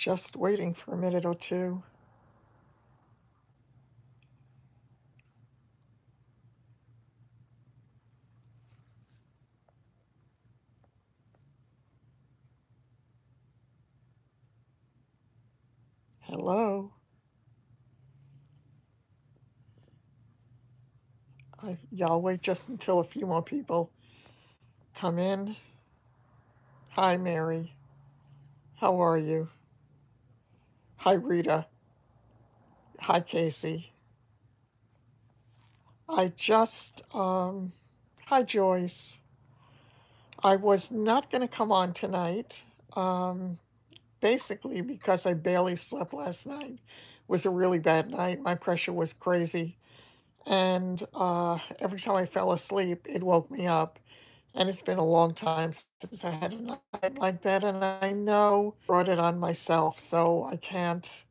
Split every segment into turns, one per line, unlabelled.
Just waiting for a minute or two. Hello? Y'all wait just until a few more people come in. Hi, Mary. How are you? Hi, Rita. Hi, Casey. I just, hi, Joyce. I was not going to come on tonight, um, basically because I barely slept last night. It was a really bad night. My pressure was crazy. And every time I fell asleep, it woke me up. And it's been a long time since I had a night like that, and I know I brought it on myself, so I can't,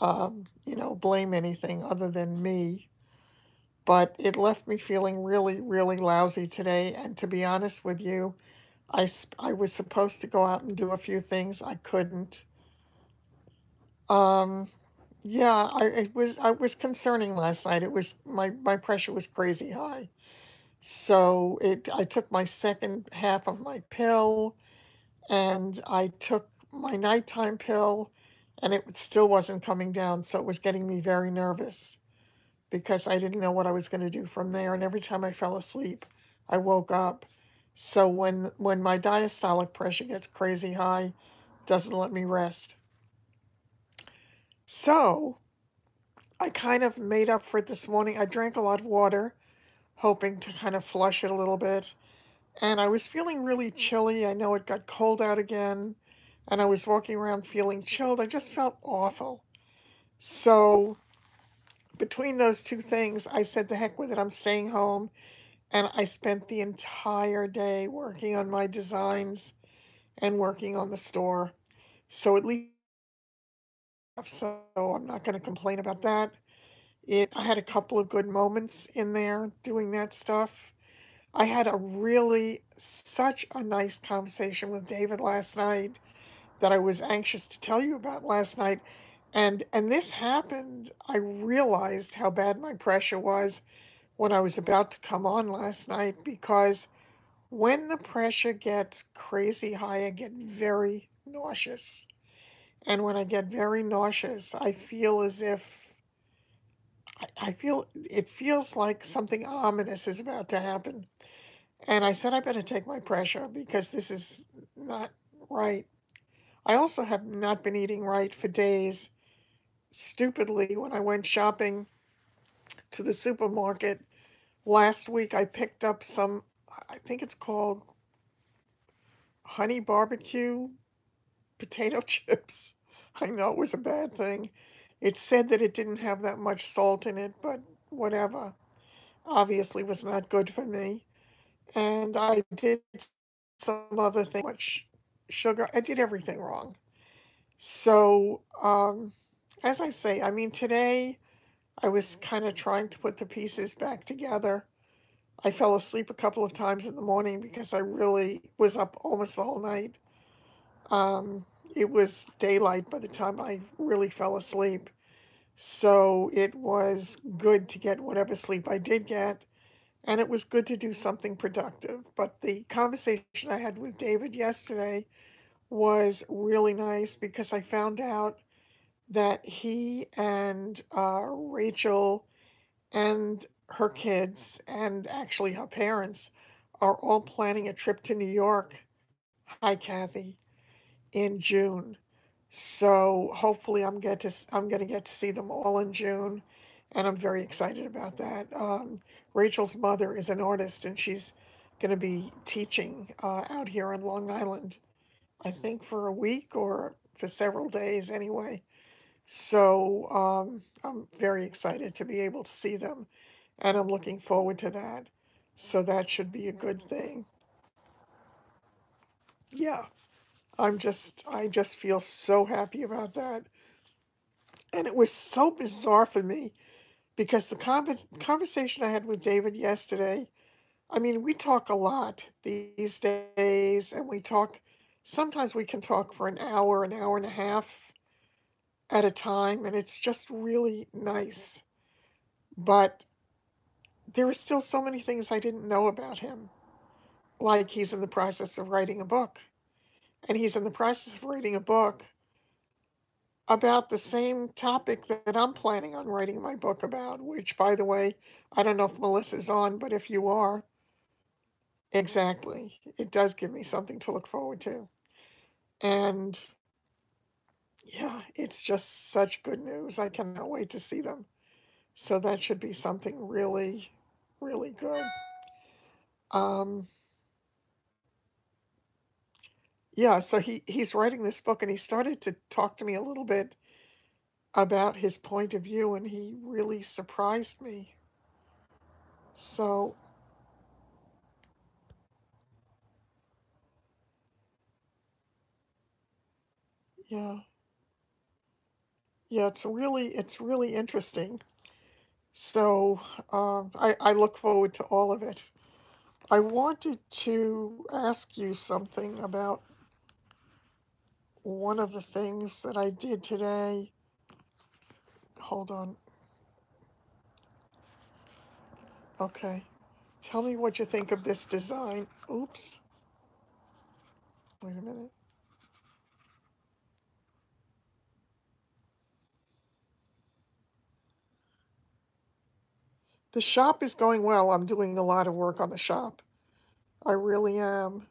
blame anything other than me. But it left me feeling really, really lousy today. And to be honest with you, I was supposed to go out and do a few things. I couldn't. Um, yeah, I was concerning last night. It was my pressure was crazy high. So I took my second half of my pill and I took my nighttime pill and it still wasn't coming down. So it was getting me very nervous because I didn't know what I was going to do from there. And every time I fell asleep, I woke up. So when my diastolic pressure gets crazy high, it doesn't let me rest. So I kind of made up for it this morning. I drank a lot of water, hoping to kind of flush it a little bit. And I was feeling really chilly. I know it got cold out again, and I was walking around feeling chilled. I just felt awful. So, between those two things, I said, the heck with it, I'm staying home. And I spent the entire day working on my designs and working on the store. So, at least, so I'm not going to complain about that. I had a couple of good moments in there doing that stuff. I had a really such a nice conversation with David last night that I was anxious to tell you about last night. And this happened, I realized how bad my pressure was when I was about to come on last night because when the pressure gets crazy high, I get very nauseous. And when I get very nauseous, I feel as if I feel it feels like something ominous is about to happen. And I said I better take my pressure because this is not right. I also have not been eating right for days. Stupidly, when I went shopping to the supermarket last week, I picked up some, I think it's called honey barbecue potato chips. I know it was a bad thing. It said that it didn't have that much salt in it, but whatever. Obviously was not good for me. And I did some other thing, much sugar. I did everything wrong. So, as I say, I mean, today I was kind of trying to put the pieces back together. I fell asleep a couple of times in the morning because I really was up almost the whole night. Um, it was daylight by the time I really fell asleep. So it was good to get whatever sleep I did get, and it was good to do something productive. But the conversation I had with David yesterday was really nice because I found out that he and Rachel and her kids, and actually her parents, are all planning a trip to New York. Hi, Kathy, in June. So hopefully I'm gonna get to see them all in June, and I'm very excited about that. Rachel's mother is an artist, and she's gonna be teaching out here on Long Island, I think for a week or for several days anyway. So I'm very excited to be able to see them, and I'm looking forward to that. So that should be a good thing. Yeah, I just feel so happy about that. And it was so bizarre for me because the conversation I had with David yesterday, I mean, we talk a lot these days, and sometimes we can talk for an hour and a half. at a time, and it's just really nice. But there are still so many things I didn't know about him. Like he's in the process of writing a book, and he's in the process of writing a book about the same topic that I'm planning on writing my book about, which, by the way, I don't know if Melissa's on, but if you are, exactly, it does give me something to look forward to. And yeah, it's just such good news. I cannot wait to see them. So that should be something really, really good. Um, yeah, so he's writing this book and he started to talk to me a little bit about his point of view and he really surprised me. So, yeah. Yeah, it's really interesting. So, I look forward to all of it. I wanted to ask you something about one of the things that I did today. Hold on. Okay. Tell me what you think of this design. Oops. Wait a minute. The shop is going well. I'm doing a lot of work on the shop. I really am.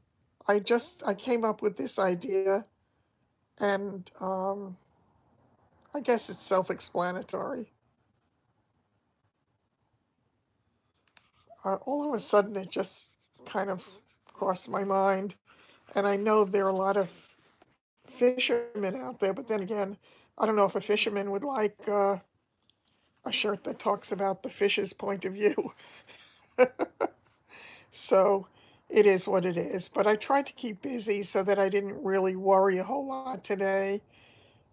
I came up with this idea and I guess it's self-explanatory. All of a sudden it just kind of crossed my mind. And I know there are a lot of fishermen out there, but then again, I don't know if a fisherman would like a shirt that talks about the fish's point of view. So it is what it is. But I tried to keep busy so that I didn't really worry a whole lot today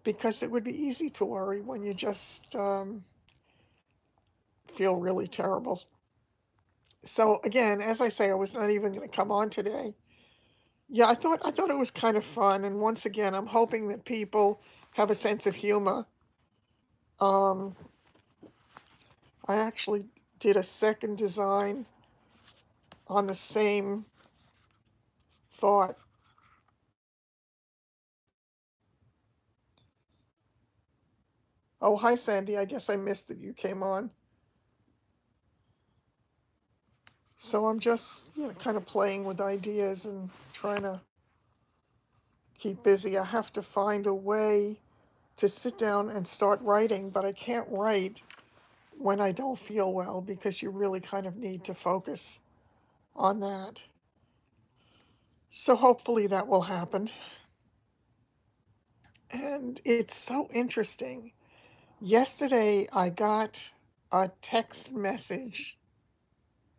because it would be easy to worry when you just feel really terrible. So again, as I say, I was not even going to come on today. Yeah, I thought it was kind of fun, and once again, I'm hoping that people have a sense of humor. Um, I actually did a second design on the same thought. Oh, hi, Sandy. I guess I missed that you came on. So I'm just, kind of playing with ideas and trying to keep busy. I have to find a way to sit down and start writing, but I can't write when I don't feel well because you really kind of need to focus on that. So hopefully that will happen. And it's so interesting. Yesterday I got a text message,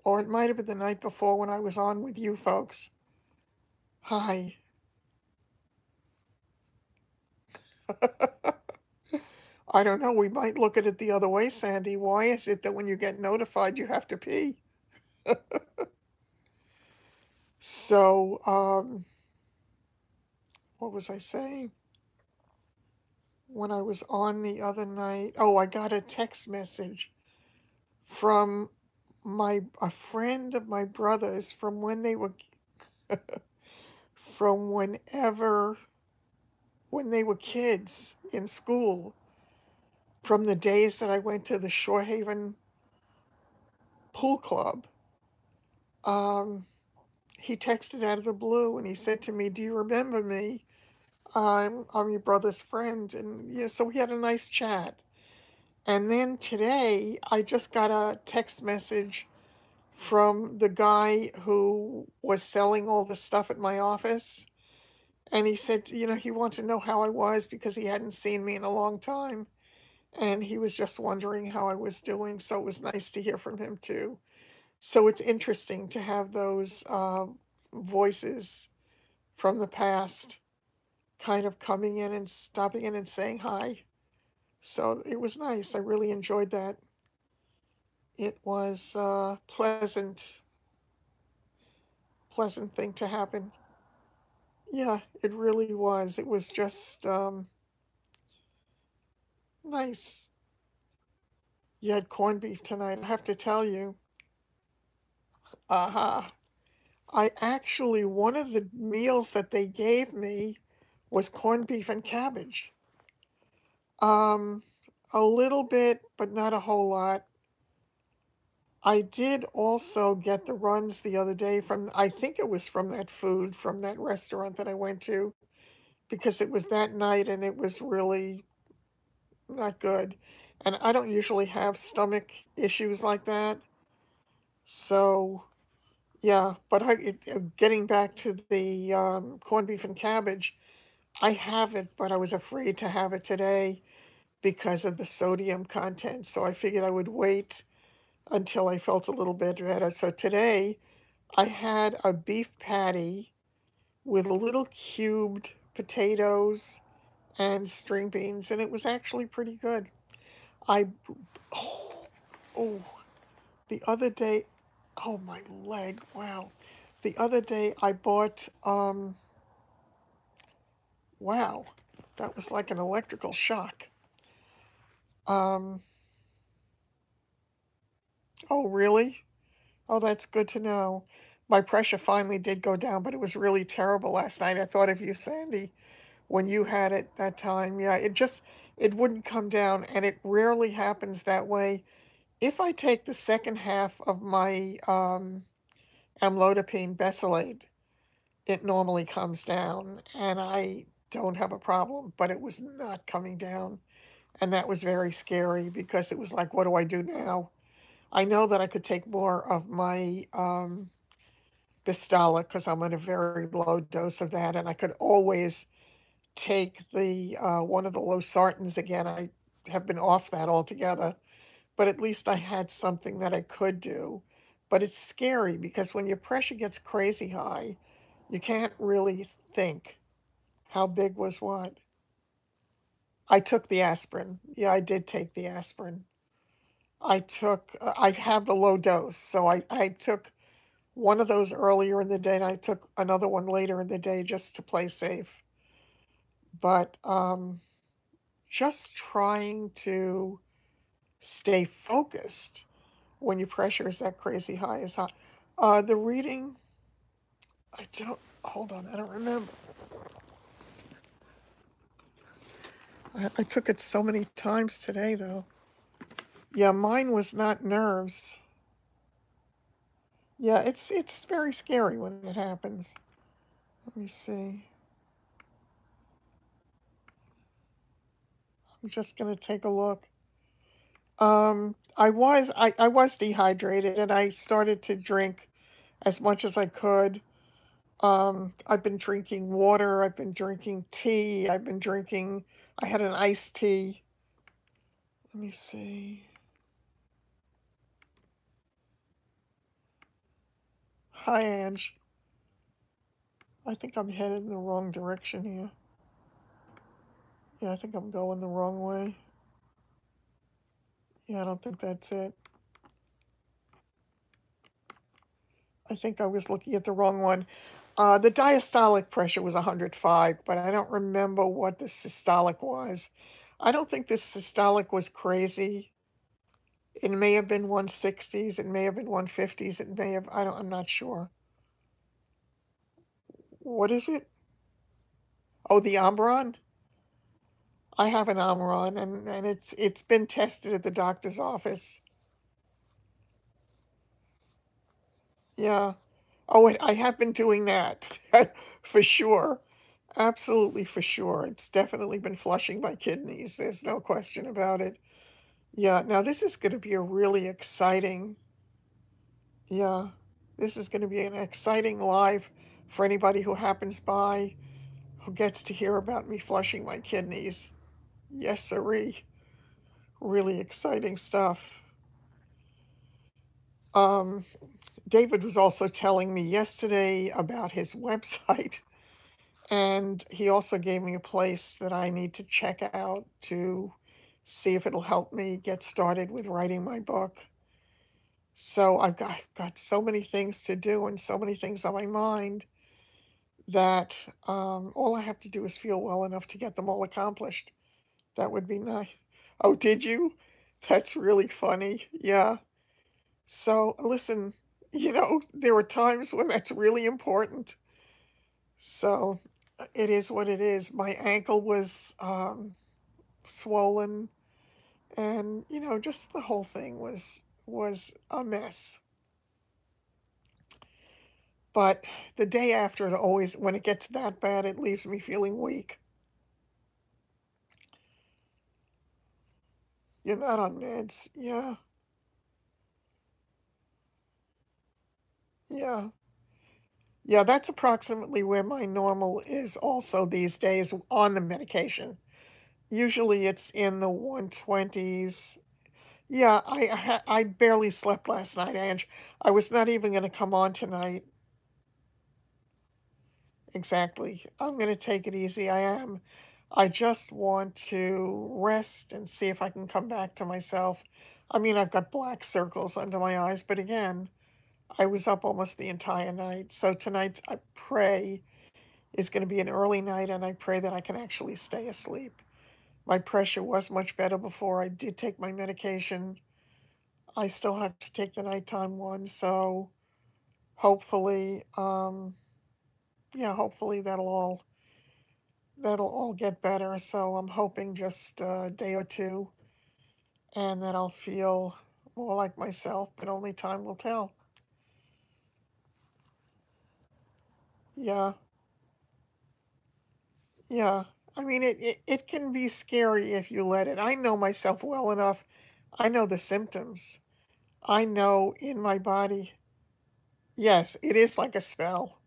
or it might have been the night before when I was on with you folks. Hi. I don't know, we might look at it the other way, Sandy. Why is it that when you get notified you have to pee? So, what was I saying? When I was on the other night, oh, I got a text message from a friend of my brother's from from when they were kids in school, from the days that I went to the Shorehaven Pool Club. Um, he texted out of the blue and he said to me, "Do you remember me? I'm your brother's friend." And so we had a nice chat. And then today I just got a text message from the guy who was selling all the stuff at my office. And he said, he wanted to know how I was because he hadn't seen me in a long time. And he was just wondering how I was doing. So it was nice to hear from him too. So it's interesting to have those voices from the past kind of coming in and stopping in and saying hi. So it was nice. I really enjoyed that. It was a pleasant thing to happen. Yeah, it really was. It was just, Nice. You had corned beef tonight. I have to tell you. Aha. I actually, one of the meals that they gave me was corned beef and cabbage. Um, a little bit, but not a whole lot. I did also get the runs the other day from, I think it was from that food from that restaurant that I went to, because it was that night and it was really not good. And I don't usually have stomach issues like that. So, yeah, but getting back to the corned beef and cabbage, I have it, but I was afraid to have it today because of the sodium content. So I figured I would wait until I felt a little bit better. So today I had a beef patty with little cubed potatoes and string beans, and it was actually pretty good. I, oh, oh, the other day, oh, my leg, wow. The other day I bought, wow, that was like an electrical shock. Um, oh, really? Oh, that's good to know. My pressure finally did go down, but it was really terrible last night. I thought of you, Sandy, when you had it that time. Yeah, it wouldn't come down, and it rarely happens that way. If I take the second half of my amlodipine Besylate, it normally comes down, and I don't have a problem, but it was not coming down, and that was very scary because it was like, what do I do now? I know that I could take more of my Bistolic because I'm on a very low dose of that, and I could always take the one of the losartans again. I have been off that altogether, but at least I had something that I could do. But it's scary because when your pressure gets crazy high, you can't really think how big was what. I took the aspirin. Yeah, I did take the aspirin. I have the low dose, so I took one of those earlier in the day, and I took another one later in the day just to play safe. But just trying to stay focused when your pressure is that crazy high is hot. The reading, I don't, hold on, I don't remember. I took it so many times today, though. Yeah, mine was not nerves. Yeah, it's very scary when it happens. Let me see. I'm just gonna take a look. I was dehydrated and I started to drink as much as I could. I've been drinking water, I've been drinking tea, I had an iced tea. Let me see. Hi, Ange. I think I'm headed in the wrong direction here. Yeah, I think I'm going the wrong way. Yeah, I don't think that's it. I think I was looking at the wrong one. The diastolic pressure was 105, but I don't remember what the systolic was. I don't think the systolic was crazy. It may have been 160s, it may have been 150s, it may have, I'm not sure. What is it? Oh, the Omron? I have an Omron and it's been tested at the doctor's office. Yeah. Oh, I have been doing that for sure. Absolutely for sure. It's definitely been flushing my kidneys. There's no question about it. Yeah, now this is going to be a really exciting, yeah, this is going to be an exciting live for anybody who happens by who gets to hear about me flushing my kidneys. Yes, sirree. Really exciting stuff. Um, David was also telling me yesterday about his website, and he also gave me a place that I need to check out to see if it'll help me get started with writing my book. So I've got so many things to do and so many things on my mind that all I have to do is feel well enough to get them all accomplished. That would be nice. Oh, did you? That's really funny. Yeah. So, listen, there are times when that's really important. So, it is what it is. My ankle was, swollen, and, just the whole thing was a mess. But the day after, it always when it gets that bad, it leaves me feeling weak. You're not on meds. Yeah, yeah. Yeah, that's approximately where my normal is also these days on the medication. Usually it's in the 120s. Yeah, I barely slept last night, Ange. I was not even gonna come on tonight. Exactly. I'm gonna take it easy, I am. I just want to rest and see if I can come back to myself. I mean, I've got black circles under my eyes, but again, I was up almost the entire night. So tonight, I pray, is gonna be an early night, and I pray that I can actually stay asleep. My pressure was much better before I did take my medication. I still have to take the nighttime one, so hopefully, yeah, hopefully that'll all get better. So I'm hoping just a day or two, and then I'll feel more like myself, but only time will tell. Yeah, yeah. I mean, it can be scary if you let it. I know myself well enough. I know the symptoms. I know in my body. Yes, it is like a spell,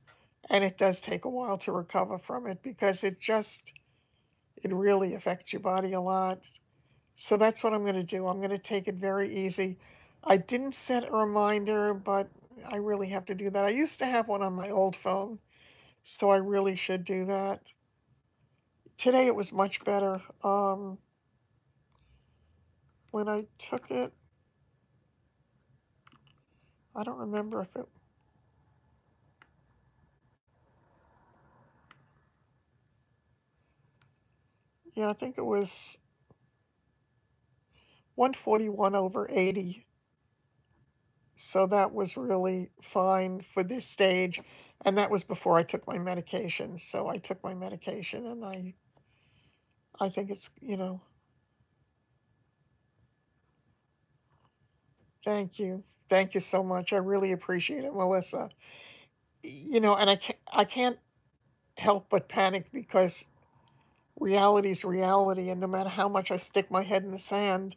and it does take a while to recover from it because it really affects your body a lot. So that's what I'm gonna do. I'm gonna take it very easy. I didn't set a reminder, but I really have to do that. I used to have one on my old phone, so I really should do that. Today it was much better. When I took it, I don't remember if it, yeah, I think it was 141 over 80. So that was really fine for this stage, and that was before I took my medication. So I took my medication, and I think it's. Thank you. Thank you so much. I really appreciate it, Melissa. And I can't help but panic because reality is reality, and no matter how much I stick my head in the sand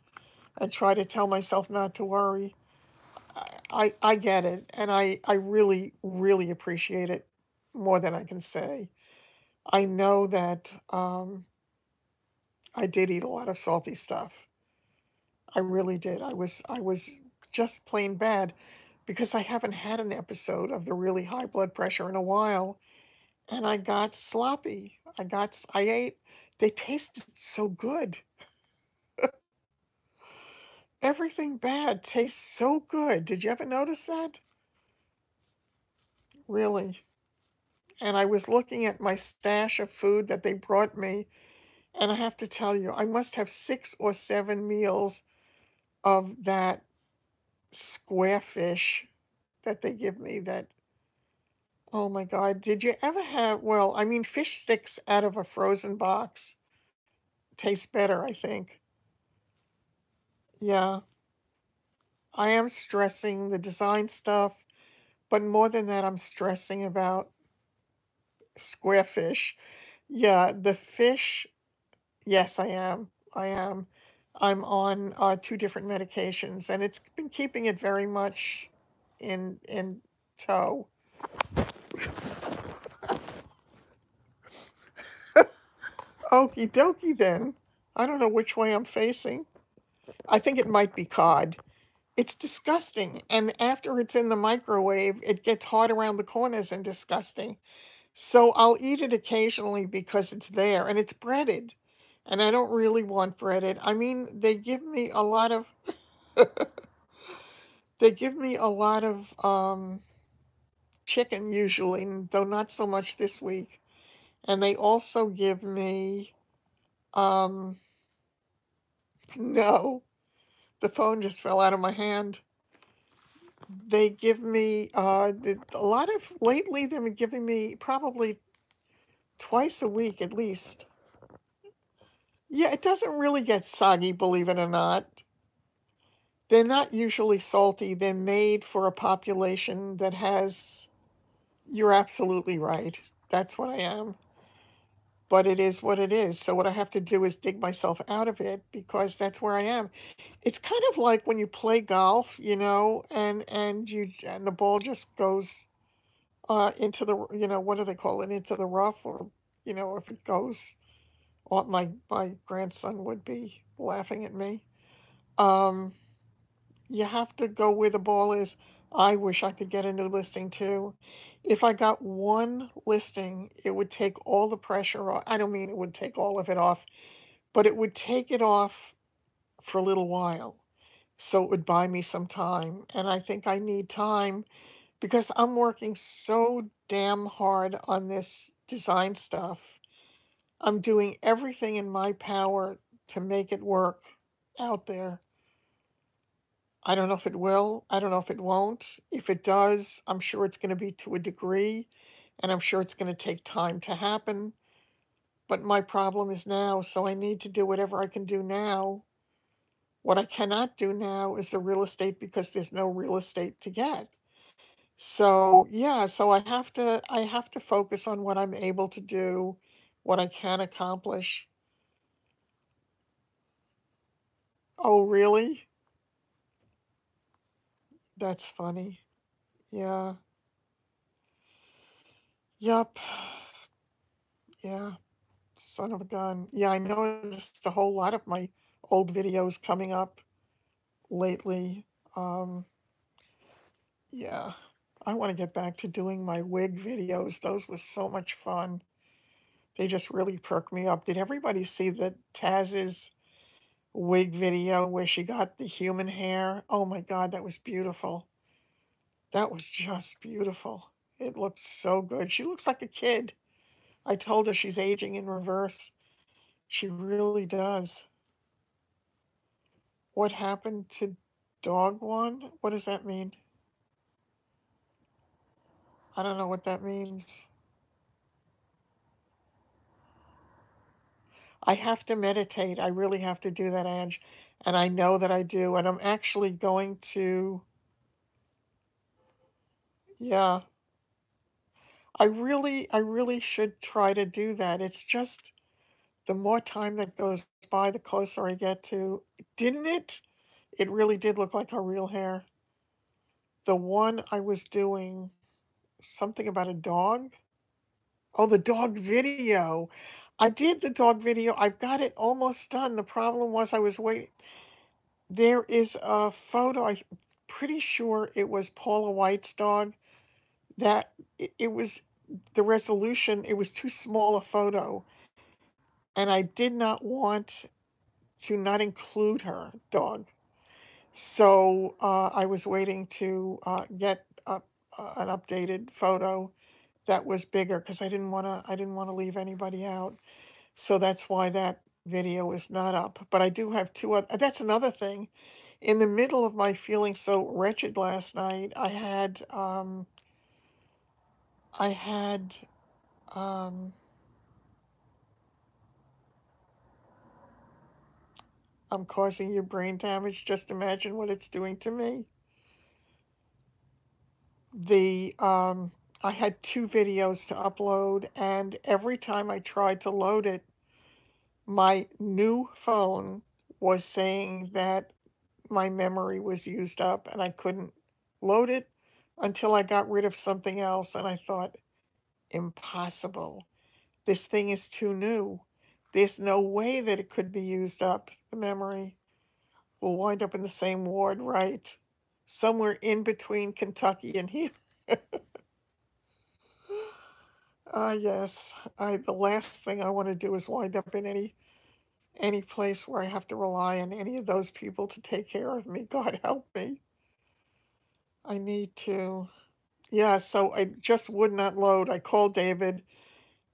and try to tell myself not to worry, I get it, and I really, really appreciate it more than I can say. I know that, I did eat a lot of salty stuff. I really did. I was just plain bad because I haven't had an episode of the really high blood pressure in a while, and I got sloppy. I ate they tasted so good. Everything bad tastes so good. Did you ever notice that? Really? And I was looking at my stash of food that they brought me, and I have to tell you, I must have 6 or 7 meals of that square fish that they give me that oh my god, did you ever have well, I mean, fish sticks out of a frozen box taste better, I think. Yeah, I am stressing the design stuff, but more than that, I'm stressing about square fish. Yeah, the fish yes, I am. I am. I'm on, 2 different medications, and it's been keeping it very much in tow. Okey dokey then. I don't know which way I'm facing. I think it might be cod. It's disgusting, and after it's in the microwave, it gets hard around the corners and disgusting. So I'll eat it occasionally because it's there, and it's breaded, and I don't really want breaded. I mean, they give me a lot of, chicken usually, though not so much this week, and they also give me, um No, the phone just fell out of my hand. They give me, a lot of lately, they've been giving me probably twice a week at least. Yeah, it doesn't really get soggy, believe it or not. They're not usually salty. They're made for a population that has you're absolutely right. That's what I am. But it is what it is. So what I have to do is dig myself out of it because that's where I am. It's kind of like when you play golf, and the ball just goes into the what do they call it? Into the rough or if it goes my grandson would be laughing at me. Um You have to go where the ball is. I wish I could get a new listing too. If I got one listing, it would take all the pressure off. I don't mean it would take all of it off, but it would take it off for a little while. So it would buy me some time. And I think I need time because I'm working so damn hard on this design stuff. I'm doing everything in my power to make it work out there. I don't know if it will. I don't know if it won't. If it does, I'm sure it's going to be to a degree, and I'm sure it's going to take time to happen. But my problem is now, so I need to do whatever I can do now. What I cannot do now is the real estate because there's no real estate to get. So, yeah, so I have to focus on what I'm able to do, what I can accomplish. Oh, really? That's funny. Yeah. Yup. Yeah. Son of a gun. Yeah, I noticed a whole lot of my old videos coming up lately. Um, yeah, I want to get back to doing my wig videos. Those were so much fun. They just really perk me up. Did everybody see the Taz's wig video where she got the human hair? Oh my God, that was beautiful. That was just beautiful. It looked so good. She looks like a kid. I told her she's aging in reverse. She really does. What happened to dog one? What does that mean? I don't know what that means. I have to meditate. I really have to do that, Ange. And I know that I do. And I'm actually going to, yeah, I really should try to do that. It's just the more time that goes by, the closer I get to, didn't it? It really did look like her real hair. The one I was doing something about a dog. Oh, the dog video. I did the dog video. I've got it almost done. The problem was I was waiting. There is a photo. I'm pretty sure it was Paula White's dog that it was the resolution. It was too small a photo, and I did not want to not include her dog. So I was waiting to get an updated photo that was bigger because I didn't want to leave anybody out. So that's why that video is not up. But I do have two other that's another thing. In the middle of my feeling so wretched last night, I had um I'm causing you brain damage. Just imagine what it's doing to me. The I had two videos to upload, and every time I tried to load it, my new phone was saying that my memory was used up and I couldn't load it until I got rid of something else. And I thought, impossible. This thing is too new. There's no way that it could be used up. The memory will wind up in the same ward, right? Somewhere in between Kentucky and here. Ah, yes. The last thing I want to do is wind up in any place where I have to rely on any of those people to take care of me. God help me. I need to. Yeah, so I just would not load. I called David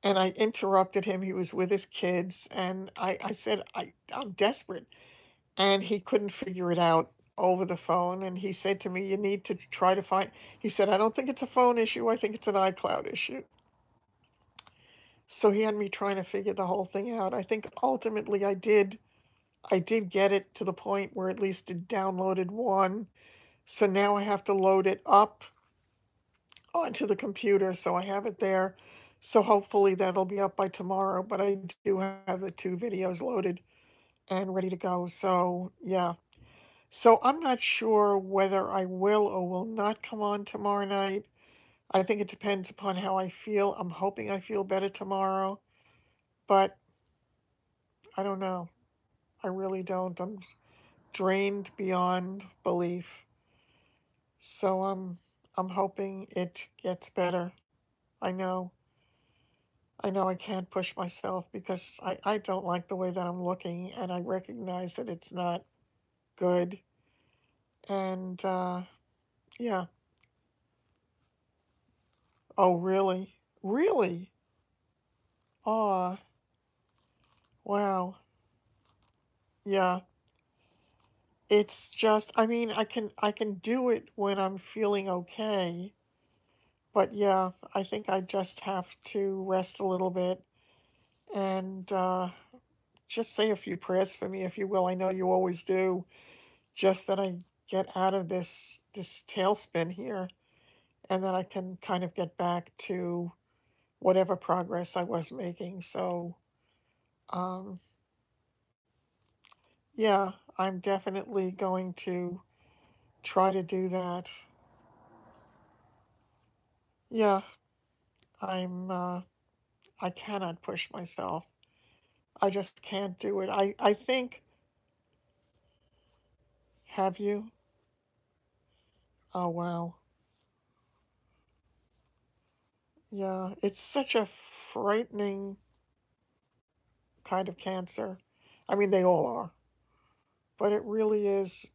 and I interrupted him. He was with his kids, and I said, I'm desperate. and he couldn't figure it out over the phone, and he said to me, "You need to try to find." He said, "I don't think it's a phone issue, I think it's an iCloud issue." So he had me trying to figure the whole thing out. I think ultimately I did get it to the point where at least it downloaded one, so now I have to load it up onto the computer, so I have it there. So hopefully that'll be up by tomorrow, but I do have the 2 videos loaded and ready to go, so yeah. So I'm not sure whether I will or will not come on tomorrow night. I think it depends upon how I feel. I'm hoping I feel better tomorrow, but I don't know. I really don't. I'm drained beyond belief. So I'm hoping it gets better. I know. I know I can't push myself because I don't like the way that I'm looking and I recognize that it's not good. And yeah. Oh, really? Really? Oh, wow. Yeah. It's just, I mean, I can do it when I'm feeling okay. But yeah, I think I just have to rest a little bit and just say a few prayers for me, if you will. I know you always do. Just that I get out of this tailspin here, and that I can kind of get back to whatever progress I was making. So, um, yeah, I'm definitely going to try to do that. Yeah, I'm. I cannot push myself. I just can't do it. I think. Have you? Oh wow. Yeah, it's such a frightening kind of cancer. I mean, they all are, but it really is.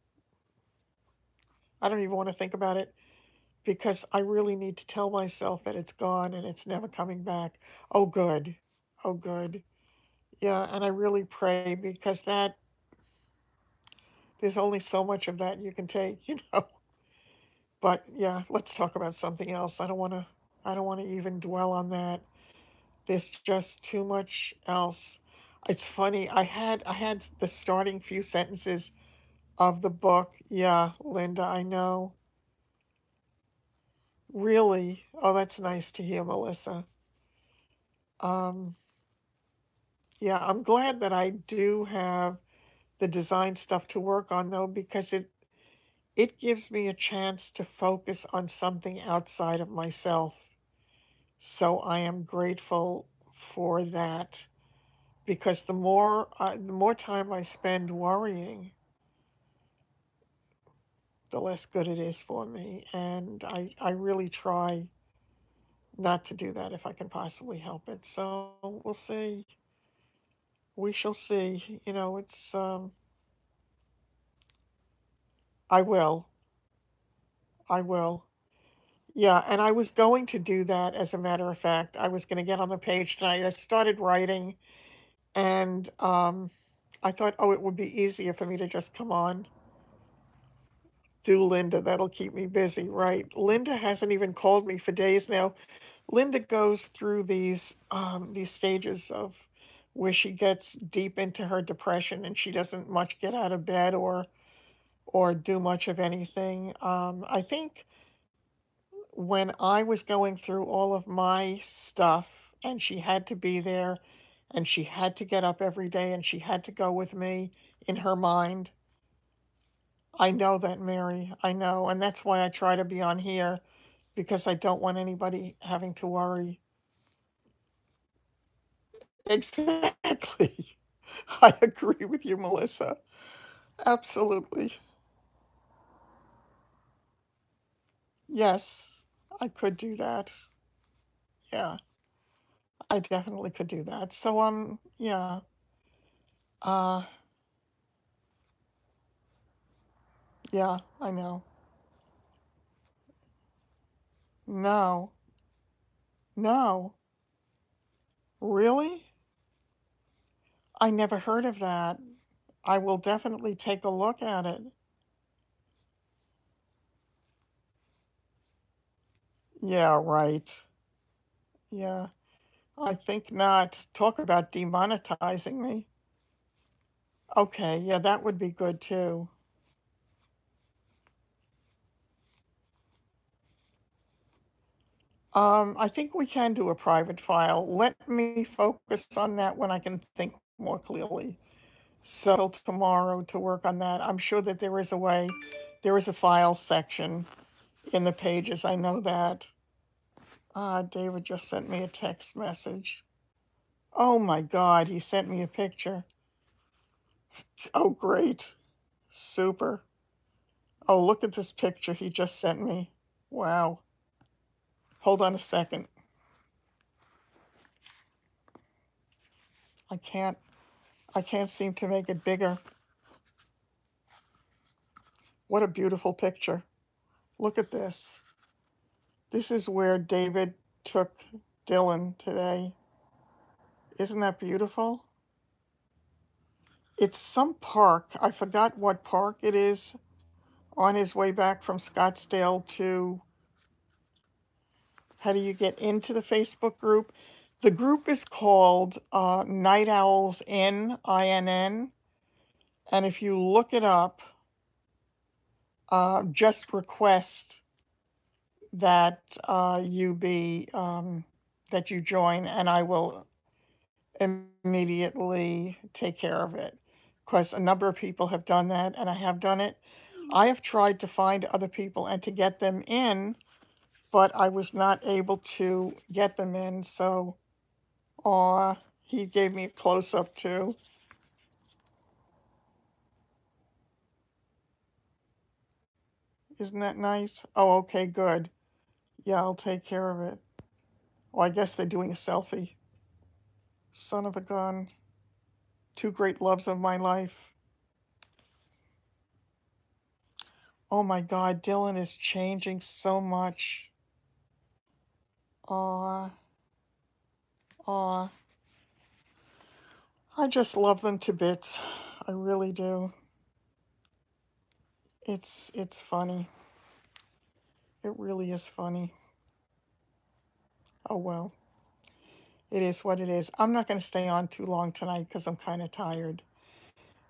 I don't even want to think about it because I really need to tell myself that it's gone and it's never coming back. Oh, good. Oh, good. Yeah, and I really pray because that there's only so much of that you can take, you know. But yeah, let's talk about something else. I don't want to even dwell on that. There's just too much else. It's funny. I had the starting few sentences of the book. Yeah, Linda, I know. Really? Oh, that's nice to hear, Melissa. Um, yeah, I'm glad that I do have the design stuff to work on though, because it gives me a chance to focus on something outside of myself. So I am grateful for that because the more time I spend worrying, the less good it is for me. And I really try not to do that if I can possibly help it. So we'll see. We shall see. I will. I will. Yeah, and I was going to do that, as a matter of fact. I was going to get on the page tonight. I started writing, and I thought, oh, it would be easier for me to just come on, do Linda. That'll keep me busy, right? Linda hasn't even called me for days now. Linda goes through these stages of where she gets deep into her depression and she doesn't much get out of bed or do much of anything. I think when I was going through all of my stuff and she had to be there and she had to get up every day and she had to go with me in her mind. I know that, Mary. I know. And that's why I try to be on here because I don't want anybody having to worry. Exactly. I agree with you, Melissa. Absolutely. Yes, I could do that. Yeah, I definitely could do that. So, yeah. Uh, yeah, I know. No. No. Really? I never heard of that. I will definitely take a look at it. Yeah, right. Yeah, I think not. Talk about demonetizing me. Okay, yeah, that would be good too. I think we can do a private file. Let me focus on that when I can think more clearly. So tomorrow to work on that. I'm sure that there is a way. There is a file section in the pages. I know that. David just sent me a text message. Oh my God, he sent me a picture. Oh, great. Super. Oh, look at this picture he just sent me. Wow. Hold on a second. I can't I can't seem to make it bigger. What a beautiful picture. Look at this. This is where David took Dylan today. Isn't that beautiful? It's some park. I forgot what park it is on his way back from Scottsdale to, how do you get into the Facebook group? The group is called Night Owls Inn, INN. And if you look it up, just request that that you join, and I will immediately take care of it. Because a number of people have done that, and I have done it. I have tried to find other people and to get them in, but I was not able to get them in. So, he gave me a close up too. Isn't that nice? Oh, okay, good. Yeah, I'll take care of it. Oh, I guess they're doing a selfie. Son of a gun. Two great loves of my life. Oh my God, Dylan is changing so much. Aw, aw. I just love them to bits. I really do. It's funny. It really is funny. Oh well. It is what it is. I'm not going to stay on too long tonight because I'm kind of tired.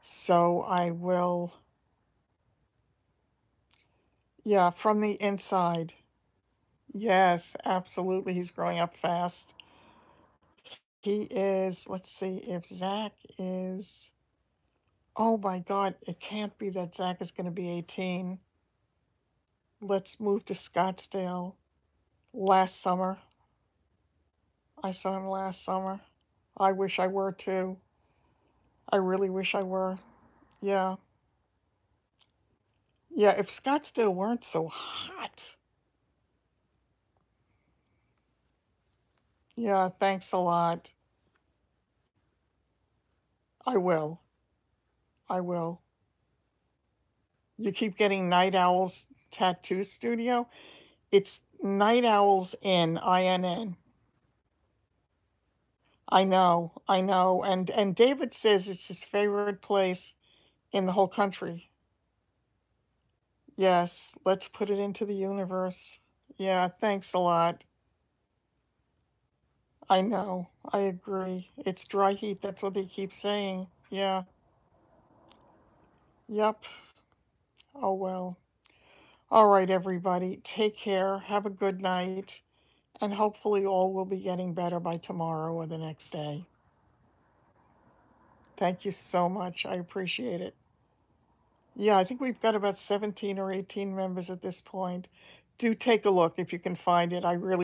So I will, yeah, from the inside. Yes, absolutely. He's growing up fast. He is, let's see if Zach is, oh my God, it can't be that Zach is going to be 18. Let's move to Scottsdale. Last summer. I saw him last summer. I wish I were too. I really wish I were. Yeah. Yeah, if Scottsdale weren't so hot. Yeah, thanks a lot. I will. I will. You keep getting Night Owls Tattoo Studio? It's Night Owls Inn, INN. I know, I know. And David says it's his favorite place in the whole country. Yes, let's put it into the universe. Yeah, thanks a lot. I know. I agree. It's dry heat. That's what they keep saying. Yeah. Yep. Oh well. All right, everybody. Take care. Have a good night. And hopefully all will be getting better by tomorrow or the next day. Thank you so much. I appreciate it. Yeah, I think we've got about 17 or 18 members at this point. Do take a look if you can find it. I really